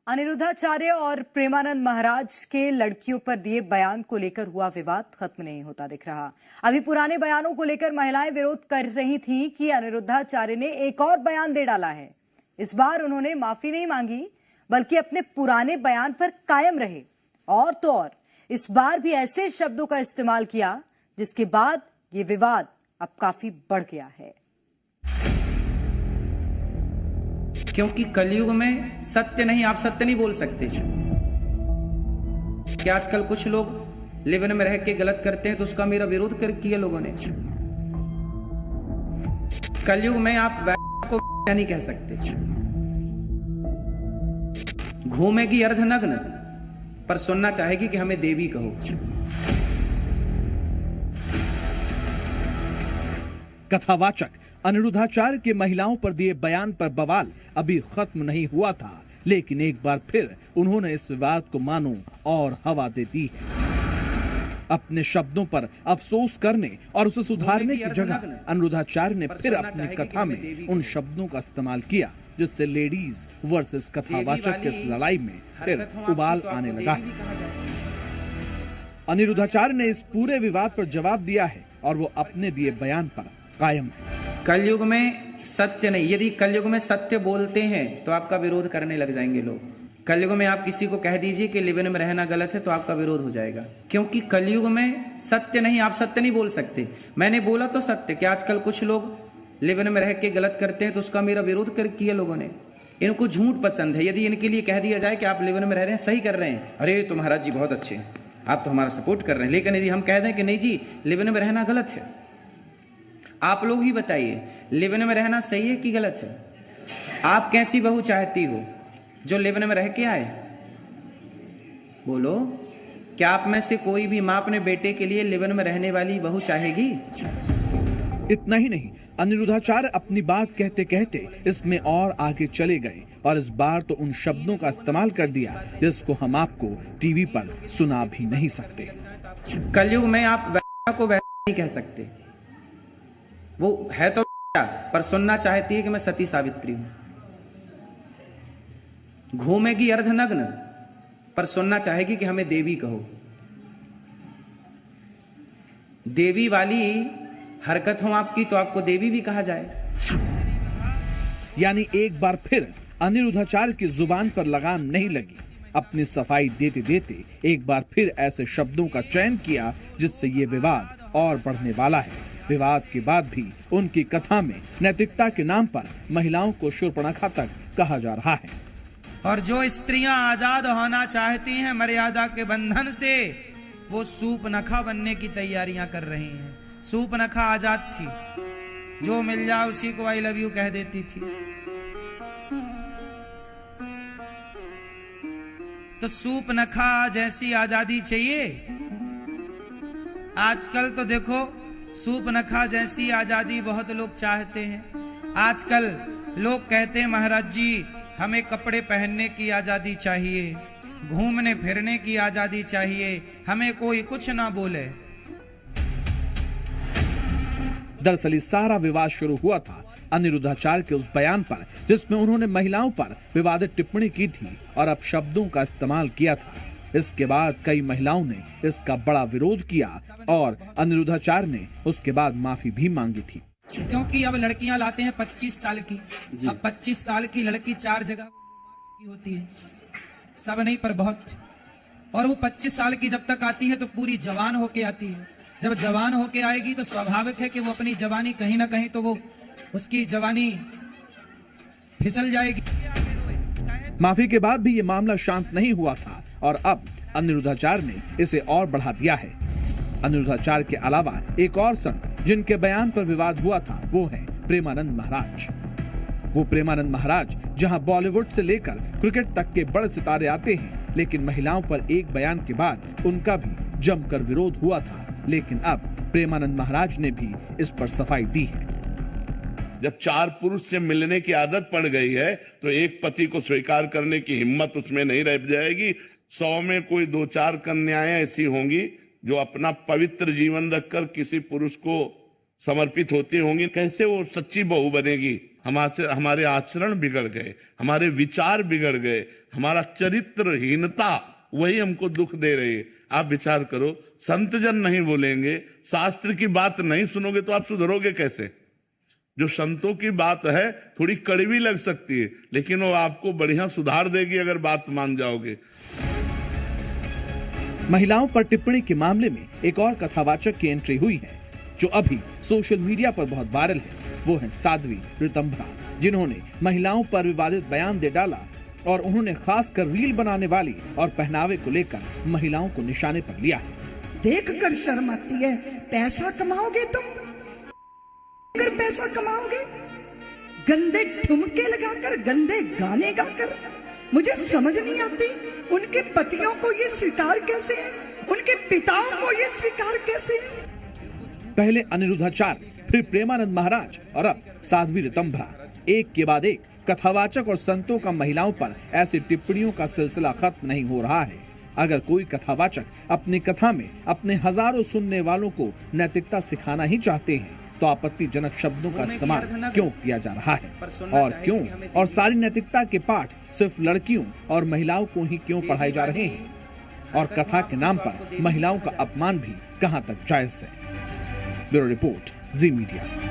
अनिरुद्धाचार्य और प्रेमानंद महाराज के लड़कियों पर दिए बयान को लेकर हुआ विवाद खत्म नहीं होता दिख रहा। अभी पुराने बयानों को लेकर महिलाएं विरोध कर रही थी कि अनिरुद्धाचार्य ने एक और बयान दे डाला है। इस बार उन्होंने माफी नहीं मांगी, बल्कि अपने पुराने बयान पर कायम रहे। और तो और इस बार भी ऐसे शब्दों का इस्तेमाल किया जिसके बाद ये विवाद अब काफी बढ़ गया है। क्योंकि कलयुग में सत्य नहीं, आप सत्य नहीं बोल सकते। कि आजकल कुछ लोग लिव-इन में रह के गलत करते हैं तो उसका मेरा विरोध कर किया लोगों ने। कलयुग में आप को नहीं कह सकते। घूमेगी अर्धनग्न पर सुनना चाहेगी कि हमें देवी कहो। कथावाचक अनिरुद्धाचार्य के महिलाओं पर दिए बयान पर बवाल अभी खत्म नहीं हुआ था, लेकिन एक बार फिर उन्होंने इस विवाद को मानो और हवा दे दी है। अपने शब्दों पर अफसोस करने और उसे सुधारने की जगह अनिरुद्धाचार्य ने फिर अपनी कथा में उन शब्दों का इस्तेमाल किया जिससे लेडीज वर्सेस कथावाचक की इस लड़ाई में फिर उबाल आने लगा है। अनिरुद्धाचार्य ने इस पूरे विवाद पर जवाब दिया है और वो अपने दिए बयान पर कायम है। कलयुग में सत्य नहीं, यदि कलयुग में सत्य बोलते हैं तो आपका विरोध करने लग जाएंगे लोग। कलयुग में आप किसी को कह दीजिए कि लिव-इन में रहना गलत है तो आपका विरोध हो जाएगा। क्योंकि कलयुग में सत्य नहीं, आप सत्य नहीं बोल सकते। मैंने बोला तो सत्य कि आजकल कुछ लोग लिव-इन में रह के गलत करते हैं तो उसका मेरा विरोध कर किया लोगों ने। इनको झूठ पसंद है। यदि इनके लिए कह दिया जाए कि आप लिव-इन में रह रहे हैं, सही कर रहे हैं, अरे तो महाराज जी बहुत अच्छे हैं, आप तो हमारा सपोर्ट कर रहे हैं। लेकिन यदि हम कह दें कि नहीं जी लिव-इन में रहना गलत है, आप लोग ही बताइए लिव-इन में रहना सही है कि गलत है? आप कैसी बहू चाहती हो जो लिव-इन में रह के आए? बोलो, क्या आप में से कोई भी मां अपने बेटे के लिए लिव-इन में रहने वाली बहू चाहेगी? इतना ही नहीं, अनिरुद्धाचार्य अपनी बात कहते कहते इसमें और आगे चले गए और इस बार तो उन शब्दों का इस्तेमाल कर दिया जिसको हम आपको टीवी पर सुना भी नहीं सकते। कलयुग में आप को नहीं कह सकते। वो है तो पर सुनना चाहती है कि मैं सती सावित्री हूं। घूमेगी अर्धनग्न पर सुनना चाहेगी कि हमें देवी कहो। देवी वाली हरकत हो आपकी तो आपको देवी भी कहा जाए। यानी एक बार फिर अनिरुद्धाचार्य की जुबान पर लगाम नहीं लगी। अपनी सफाई देते देते एक बार फिर ऐसे शब्दों का चयन किया जिससे ये विवाद और बढ़ने वाला है। विवाद के बाद भी उनकी कथा में नैतिकता के नाम पर महिलाओं को शूर्पणखा तक कहा जा रहा है। और जो स्त्रियां आजाद होना चाहती हैं मर्यादा के बंधन से, वो शूर्पणखा बनने की तैयारियां कर रही हैं। शूर्पणखा आजाद थी, जो मिल जाए उसी को आई लव यू कह देती थी। तो शूर्पणखा जैसी आजादी चाहिए। आजकल तो देखो शूर्पणखा जैसी आजादी बहुत लोग चाहते हैं। आजकल लोग कहते हैं महाराज जी हमें कपड़े पहनने की आजादी चाहिए, घूमने फिरने की आजादी चाहिए, हमें कोई कुछ ना बोले। दरअसल सारा विवाद शुरू हुआ था अनिरुद्धाचार्य के उस बयान पर जिसमें उन्होंने महिलाओं पर विवादित टिप्पणी की थी और अब शब्दों का इस्तेमाल किया था। इसके बाद कई महिलाओं ने इसका बड़ा विरोध किया और अनिरुद्धाचार्य ने उसके बाद माफी भी मांगी थी। क्योंकि अब लड़कियां लाते हैं 25 साल की। अब 25 साल की लड़की 4 जगह की होती है, सब नहीं पर बहुत। और वो 25 साल की जब तक आती है तो पूरी जवान होके आती है। जब जवान होके आएगी तो स्वाभाविक है कि वो अपनी जवानी कहीं ना कहीं तो वो उसकी जवानी फिसल जाएगी। माफी के बाद भी ये मामला शांत नहीं हुआ था और अब अनिरुद्धाचार्य ने इसे और बढ़ा दिया है। अनिरुद्धाचार्य के अलावा एक और संत जिनके बयान पर विवाद हुआ था वो है प्रेमानंद महाराज। वो प्रेमानंद महाराज जहां बॉलीवुड से लेकर क्रिकेट तक के बड़े सितारे आते हैं, लेकिन महिलाओं पर एक बयान के बाद उनका भी जमकर विरोध हुआ था। लेकिन अब प्रेमानंद महाराज ने भी इस पर सफाई दी है। जब 4 पुरुष से मिलने की आदत पड़ गई है तो एक पति को स्वीकार करने की हिम्मत उसमें नहीं रह जाएगी। 100 में कोई 2-4 कन्याएं ऐसी होंगी जो अपना पवित्र जीवन रखकर किसी पुरुष को समर्पित होती होंगी। कैसे वो सच्ची बहू बनेगी? हमारे आचरण बिगड़ गए, हमारे विचार बिगड़ गए, हमारा चरित्रहीनता वही हमको दुख दे रही है। आप विचार करो, संत जन नहीं बोलेंगे, शास्त्र की बात नहीं सुनोगे तो आप सुधरोगे कैसे? जो संतों की बात है थोड़ी कड़वी लग सकती है, लेकिन वो आपको बढ़िया सुधार देगी अगर बात मान जाओगे। महिलाओं पर टिप्पणी के मामले में एक और कथावाचक की एंट्री हुई है जो अभी सोशल मीडिया पर बहुत वायरल है। वो है साध्वी ऋतंभरा, जिन्होंने महिलाओं पर विवादित बयान दे डाला और उन्होंने खासकर रील बनाने वाली और पहनावे को लेकर महिलाओं को निशाने पर लिया है। देखकर शर्म आती है। पैसा कमाओगे तुम, अगर पैसा कमाओगे गंदे ठुमके लगाकर, गंदे गाने गाकर, मुझे समझ नहीं आती उनके पतियों को ये स्वीकार कैसे है, उनके पिताओं को ये स्वीकार कैसे है। पहले अनिरुद्धाचार्य, फिर प्रेमानंद महाराज और अब साध्वी ऋतंभरा, एक के बाद एक कथावाचक और संतों का महिलाओं पर ऐसी टिप्पणियों का सिलसिला खत्म नहीं हो रहा है। अगर कोई कथावाचक अपनी कथा में अपने हजारों सुनने वालों को नैतिकता सिखाना ही चाहते हैं तो आपत्तिजनक शब्दों का इस्तेमाल क्यों किया जा रहा है, और क्यों, और सारी नैतिकता के पाठ सिर्फ लड़कियों और महिलाओं को ही क्यों पढ़ाए जा रहे हैं, और कथा के नाम पर महिलाओं का अपमान भी कहां तक जायज है। ब्यूरो रिपोर्ट, जी मीडिया।